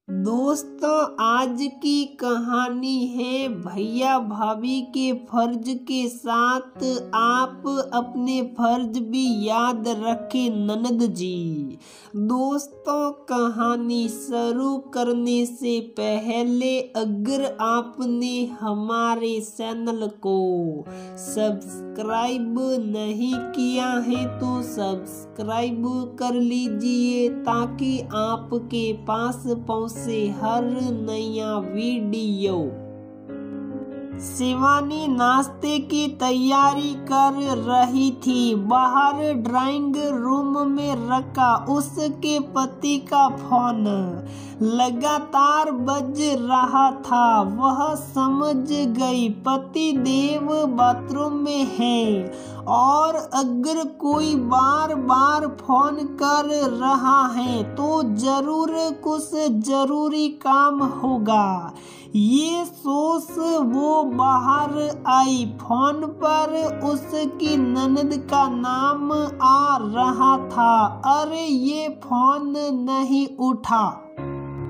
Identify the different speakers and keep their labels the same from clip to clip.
Speaker 1: दोस्तों, आज की कहानी है भैया भाभी के फर्ज के साथ आप अपने फर्ज भी याद रखें ननद जी। दोस्तों, कहानी शुरू करने से पहले अगर आपने हमारे चैनल को सब्सक्राइब नहीं किया है तो सब्सक्राइब कर लीजिए ताकि आपके पास पहुंचे हर नया वीडियो। शिवानी नाश्ते की तैयारी कर रही थी। बाहर ड्राइंग रूम में रखा उसके पति का फोन लगातार बज रहा था। वह समझ गई पति देव बाथरूम में है और अगर कोई बार बार फोन कर रहा है तो जरूर कुछ जरूरी काम होगा। ये सोच वो बाहर आई। फोन पर उसकी ननद का नाम आ रहा था। अरे ये फोन नहीं उठा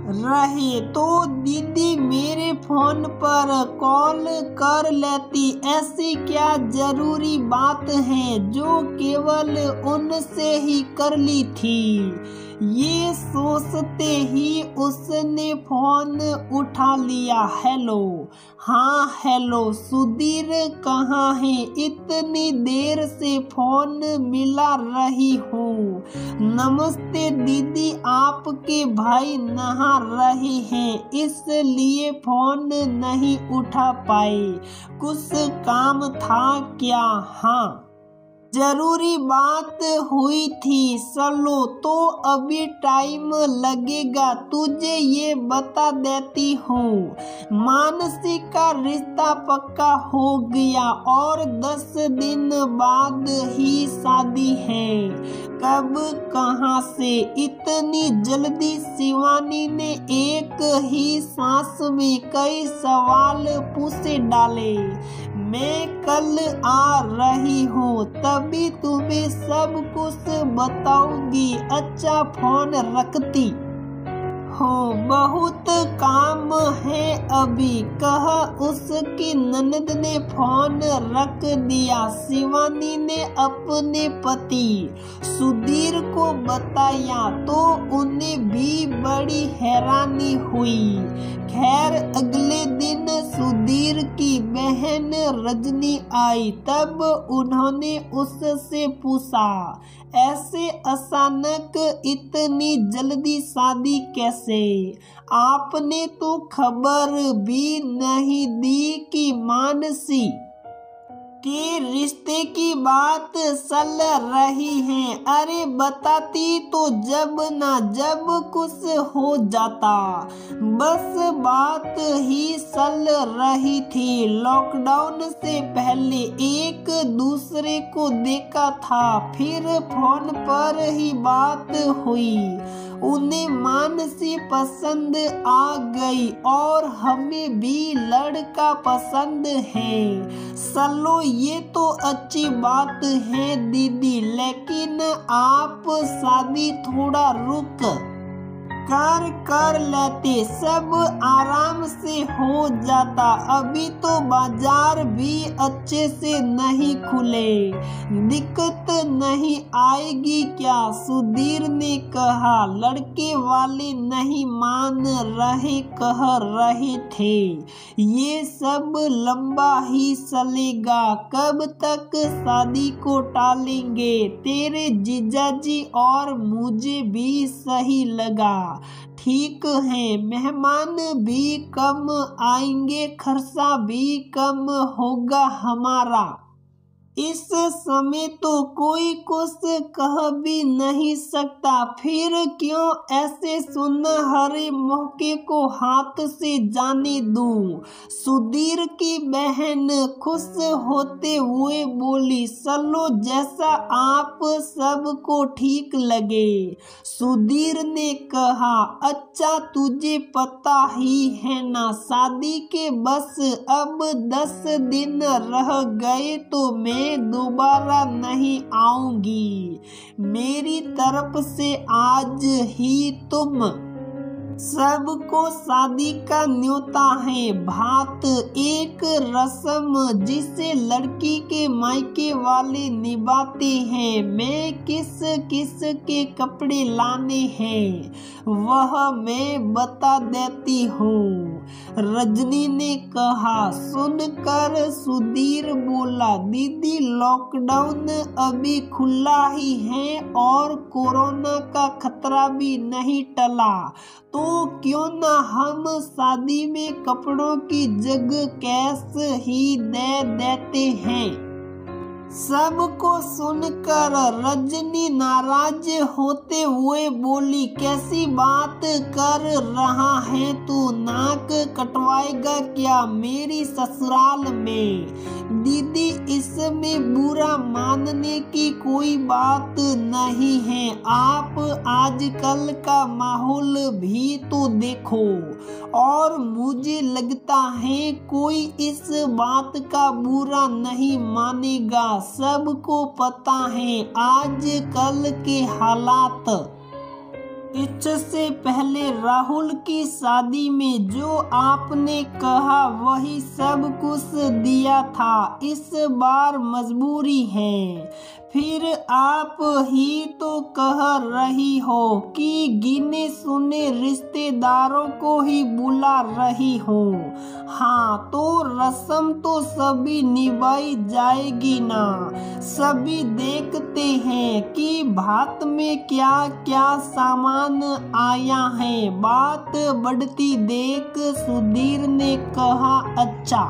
Speaker 1: रहे तो दीदी मेरे फोन पर कॉल कर लेती। ऐसी क्या जरूरी बात है जो केवल उनसे ही कर ली थी। ये सोचते ही उसने फोन उठा लिया। हेलो। हाँ हेलो, सुधीर कहाँ है? इतनी देर से फोन मिला रही हूँ। नमस्ते दीदी, आपके भाई नहा रहे हैं इसलिए फोन नहीं उठा पाए। कुछ काम था क्या? हाँ, जरूरी बात हुई थी। चलो तो अभी टाइम लगेगा, तुझे ये बता देती हूँ। मानसी का रिश्ता पक्का हो गया और 10 दिन बाद ही शादी है। कब, कहाँ से, इतनी जल्दी? शिवानी ने एक ही सांस में कई सवाल पूछे डाले। मैं कल आ रही हूँ, तभी तुम्हें सब कुछ बताऊंगी। अच्छा, फोन रखती हो, बहुत काम है अभी, कह उसकी ननद ने फोन रख दिया। शिवानी ने अपने पति सुधीर को बताया तो उन्हें भी बड़ी हैरानी हुई। खैर, अगले दिन सुधीर की बहन रजनी आई। तब उन्होंने उससे पूछा, ऐसे अचानक इतनी जल्दी शादी कैसे? आपने तो खबर भी नहीं दी कि मानसी के रिश्ते की बात चल रही है। अरे बताती तो जब ना जब कुछ हो जाता। बस बात ही चल रही थी। लॉकडाउन से पहले एक दूसरे को देखा था, फिर फोन पर ही बात हुई। उन्हें मानसी पसंद आ गई और हमें भी लड़का पसंद है। चलो ये तो अच्छी बात है दीदी, लेकिन आप शादी थोड़ा रुक कर लेते, सब आराम से हो जाता। अभी तो बाजार भी अच्छे से नहीं खुले, दिक्कत नहीं आएगी क्या? सुधीर ने कहा। लड़के वाले नहीं मान रहे, कह रहे थे ये सब लंबा ही चलेगा। कब तक शादी को टालेंगे? तेरे जीजाजी और मुझे भी सही लगा। ठीक है, मेहमान भी कम आएंगे, खर्चा भी कम होगा हमारा। इस समय तो कोई कुछ कह भी नहीं सकता, फिर क्यों ऐसे सुनहरे मौके को हाथ से जाने दूं? सुधीर की बहन खुश होते हुए बोली, चलो जैसा आप सबको ठीक लगे। सुधीर ने कहा, अच्छा तुझे पता ही है ना, शादी के बस अब 10 दिन रह गए तो मैं दोबारा नहीं आऊंगी। मेरी तरफ से आज ही तुम सबको शादी का न्योता है भात, एक रस्म जिसे लड़की के मायके वाले निभाते हैं। मैं किस किस के कपड़े लाने हैं वह मैं बता देती हूँ। रजनी ने कहा। सुनकर सुधीर बोला, दीदी लॉकडाउन अभी खुला ही है और कोरोना का खतरा भी नहीं टला, तो क्यों ना हम शादी में कपड़ों की जगह कैश ही दे देते हैं। सबको सुनकर रजनी नाराज होते हुए बोली, कैसी बात कर रहा है तू, नाक कटवाएगा क्या मेरी ससुराल में। दीदी इसमें बुरा मानने की कोई बात नहीं है, आप आजकल का माहौल भी तो देखो, और मुझे लगता है कोई इस बात का बुरा नहीं मानेगा। सबको पता है आजकल के हालात। इससे पहले राहुल की शादी में जो आपने कहा वही सब कुछ दिया था, इस बार मजबूरी है। फिर आप ही तो कह रही हो कि गिने सुने रिश्तेदारों को ही बुला रही हो। हाँ, तो रस्म तो सभी निभाई जाएगी ना। सभी देखते हैं कि भात में क्या क्या सामान आया है। बात बढ़ती देख सुधीर ने कहा, अच्छा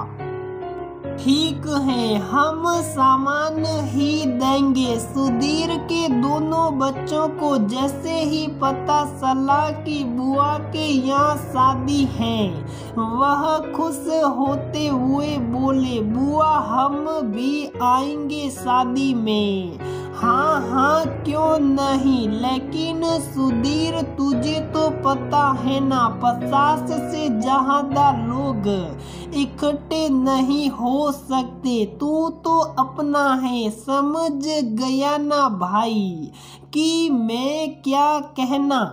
Speaker 1: ठीक है, हम सामान ही देंगे। सुधीर के दोनों बच्चों को जैसे ही पता चला कि बुआ के यहाँ शादी है, वह खुश होते हुए बोले, बुआ हम भी आएंगे शादी में। हाँ हाँ क्यों नहीं, लेकिन सुधीर तुझे तो पता है ना 50 से ज्यादा लोग इकट्ठे नहीं हो सकते। तू तो अपना है, समझ गया ना भाई कि मैं क्या कहना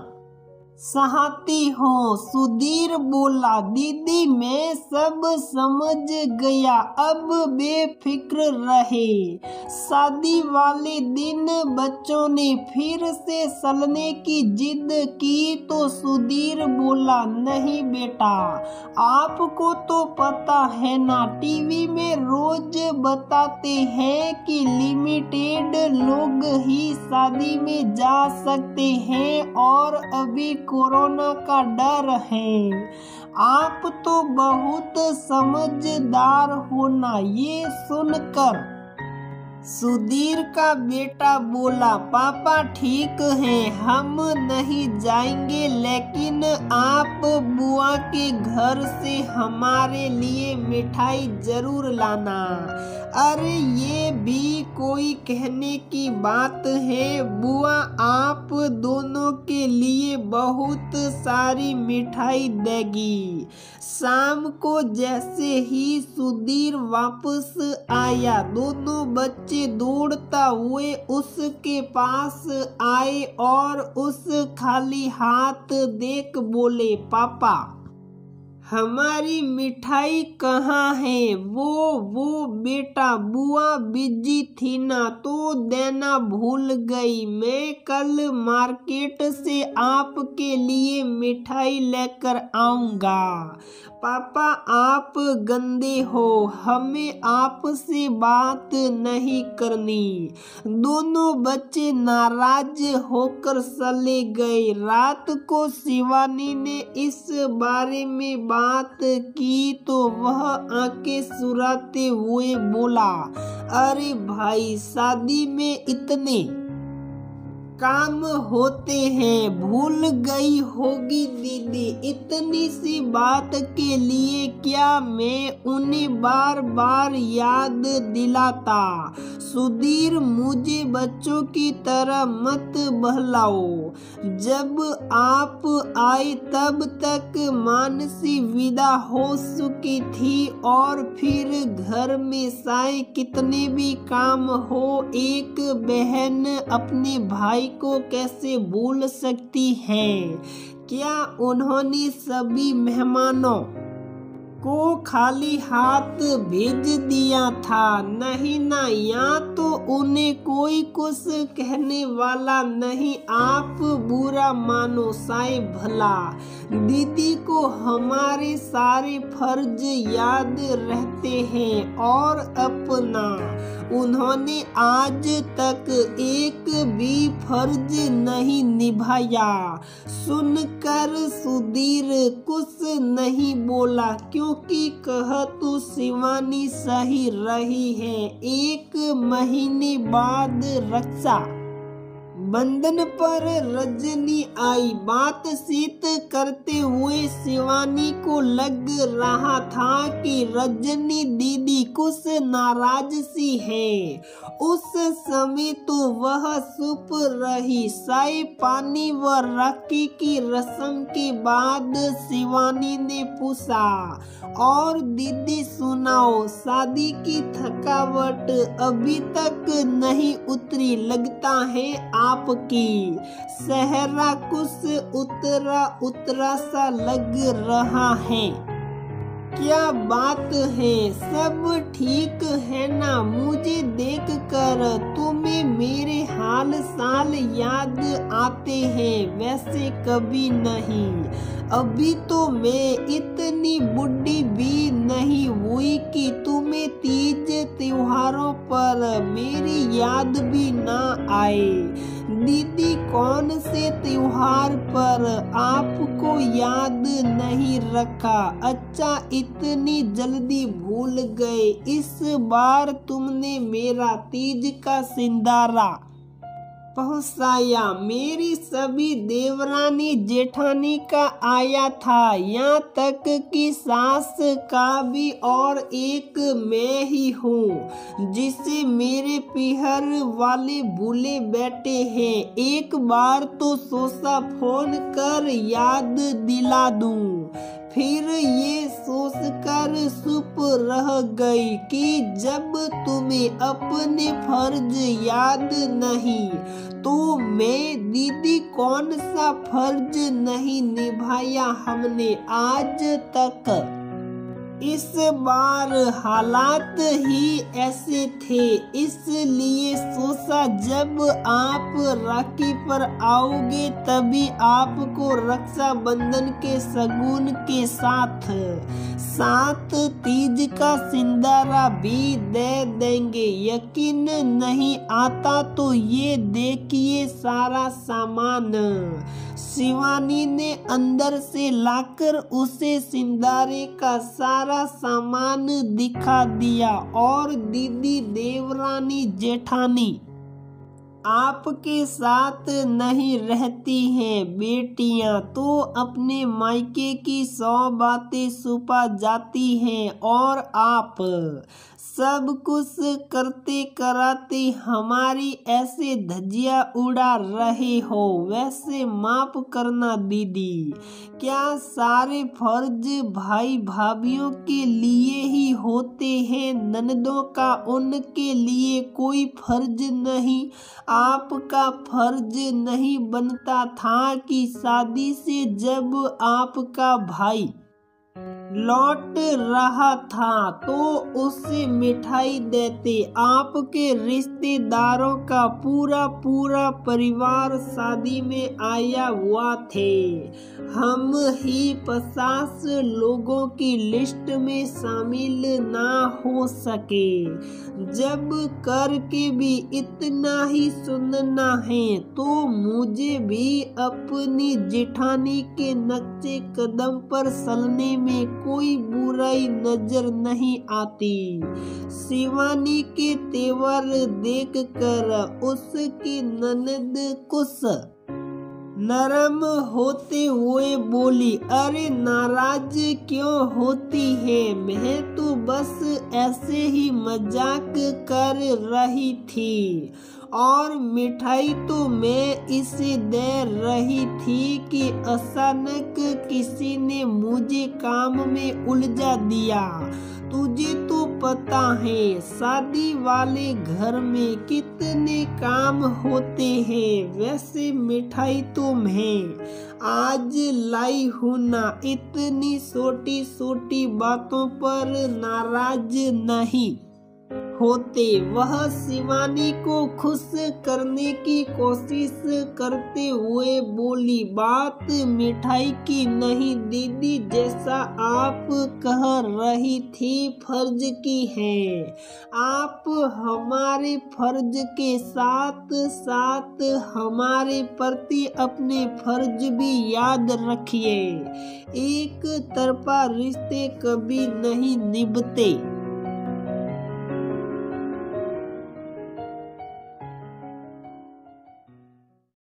Speaker 1: चाहती हूँ। सुधीर बोला, दीदी मैं सब समझ गया, अब बेफिक्र रहे। शादी वाले दिन बच्चों ने फिर से चलने की जिद की तो सुधीर बोला, नहीं बेटा, आपको तो पता है ना, टीवी में रोज बताते हैं कि लिमिटेड लोग ही शादी में जा सकते हैं और अभी कोरोना का डर है। आप तो बहुत समझदार हो ना। ये सुनकर सुधीर का बेटा बोला, पापा ठीक है, हम नहीं जाएंगे, लेकिन आप बुआ के घर से हमारे लिए मिठाई जरूर लाना। अरे ये भी कोई कहने की बात है, बुआ आप दोनों के लिए बहुत सारी मिठाई देगी। शाम को जैसे ही सुधीर वापस आया, दोनों बच्चे दौड़ता हुए उसके पास आए और उस खाली हाथ देख बोले, पापा हमारी मिठाई कहाँ है। वो बेटा बुआ बिजी थी ना, तो देना भूल गई। मैं कल मार्केट से आपके लिए मिठाई लेकर आऊंगा। पापा आप गंदे हो, हमें आपसे बात नहीं करनी। दोनों बच्चे नाराज होकर चले गए। रात को शिवानी ने इस बारे में बात की तो वह आंखें सुराते हुए बोला, अरे भाई शादी में इतने काम होते हैं, भूल गई होगी दीदी। इतनी सी बात के लिए क्या मैं उन्हें बार बार याद दिलाता। सुधीर मुझे बच्चों की तरह मत बहलाओ। जब आप आए तब तक मानसी विदा हो चुकी थी और फिर घर में चाहे कितने भी काम हो, एक बहन अपने भाई को कैसे भूल सकती है। क्या उन्होंने सभी मेहमानों को खाली हाथ भेज दिया था? नहीं ना, यहाँ तो उन्हें कोई कुछ कहने वाला नहीं। आप बुरा मानो साए भला, दीदी को हमारे सारे फर्ज याद रहते हैं और अपना उन्होंने आज तक एक भी फर्ज नहीं निभाया। सुनकर सुधीर कुछ नहीं बोला, क्योंकि कह तो शिवानी सही रही है। 1 महीने बाद रक्षा बंधन पर रजनी आई। बातचीत करते हुए शिवानी को लग रहा था कि रजनी दीदी कुछ नाराज सी है। उस समय तो वह चुप रही। चाय पानी व राखी की रस्म के बाद शिवानी ने पूछा, और दीदी सुनाओ, शादी की थकावट अभी तक नहीं उतरी लगता है आपकी? सहरा कुछ उतरा सा लग रहा है। क्या बात है, सब ठीक है ना? मुझे देखकर तुम्हें मेरे हाल साल याद आते हैं? वैसे कभी नहीं। अभी तो मैं इतनी बुढ़ी भी नहीं हुई कि तुम्हें तीज त्योहारों पर मेरी याद भी ना आए। दीदी कौन से त्योहार पर आपको याद नहीं रखा? अच्छा, इतनी जल्दी भूल गए? इस बार तुमने मेरा तीज का सिंदारा पहुंचाया। मेरी सभी देवरानी जेठानी का आया था, यहाँ तक कि सास का भी, और एक मैं ही हूँ जिसे मेरे पीहर वाले भूले बैठे हैं। एक बार तो सोचा फोन कर याद दिला दूं, फिर ये सोचकर चुप रह गई कि जब तुम्हें अपने फर्ज याद नहीं तो मैं दीदी कौन सा फर्ज नहीं निभाया हमने आज तक। इस बार हालात ही ऐसे थे, इसलिए सोचा जब आप राखी पर आओगे तभी आपको रक्षाबंधन के शगुन के साथ तीज का सिंदारा भी दे देंगे। यकीन नहीं आता तो ये देखिए सारा सामान। शिवानी ने अंदर से लाकर उसे सिंदारे का सारा सामान दिखा दिया। और दीदी देवरानी जेठानी आपके साथ नहीं रहती हैं। बेटियां तो अपने मायके की 100 बातें छुपा जाती हैं, और आप सब कुछ करते कराते हमारी ऐसे धज्जियां उड़ा रहे हो। वैसे माफ करना दीदी, क्या सारे फर्ज भाई भाभीियों के लिए ही होते हैं? ननदों का उनके लिए कोई फर्ज नहीं? आपका फर्ज नहीं बनता था कि शादी से जब आपका भाई लौट रहा था तो उसे मिठाई देते? आपके रिश्तेदारों का पूरा परिवार शादी में आया हुआ थे। हम ही 50 लोगों की लिस्ट में शामिल ना हो सके। जब करके भी इतना ही सुनना है तो मुझे भी अपनी जेठानी के नक्शे कदम पर चलने में कोई बुराई नजर नहीं आती। शिवानी के तेवर देखकर उसकी ननद कुछ नरम होते हुए बोली, अरे नाराज क्यों होती है? मैं तो बस ऐसे ही मजाक कर रही थी, और मिठाई तो मैं इसे दे रही थी कि अचानक किसी ने मुझे काम में उलझा दिया तुझे तो पता है शादी वाले घर में कितने काम होते हैं। वैसे मिठाई तो मैं आज लाई हूँ ना, इतनी छोटी छोटी बातों पर नाराज नहीं होते। वह शिवानी को खुश करने की कोशिश करते हुए बोली, बात मिठाई की नहीं दीदी, जैसा आप कह रही थी फर्ज की है। आप हमारे फर्ज के साथ साथ हमारे प्रति अपने फर्ज भी याद रखिए। एक तरफा रिश्ते कभी नहीं निभते।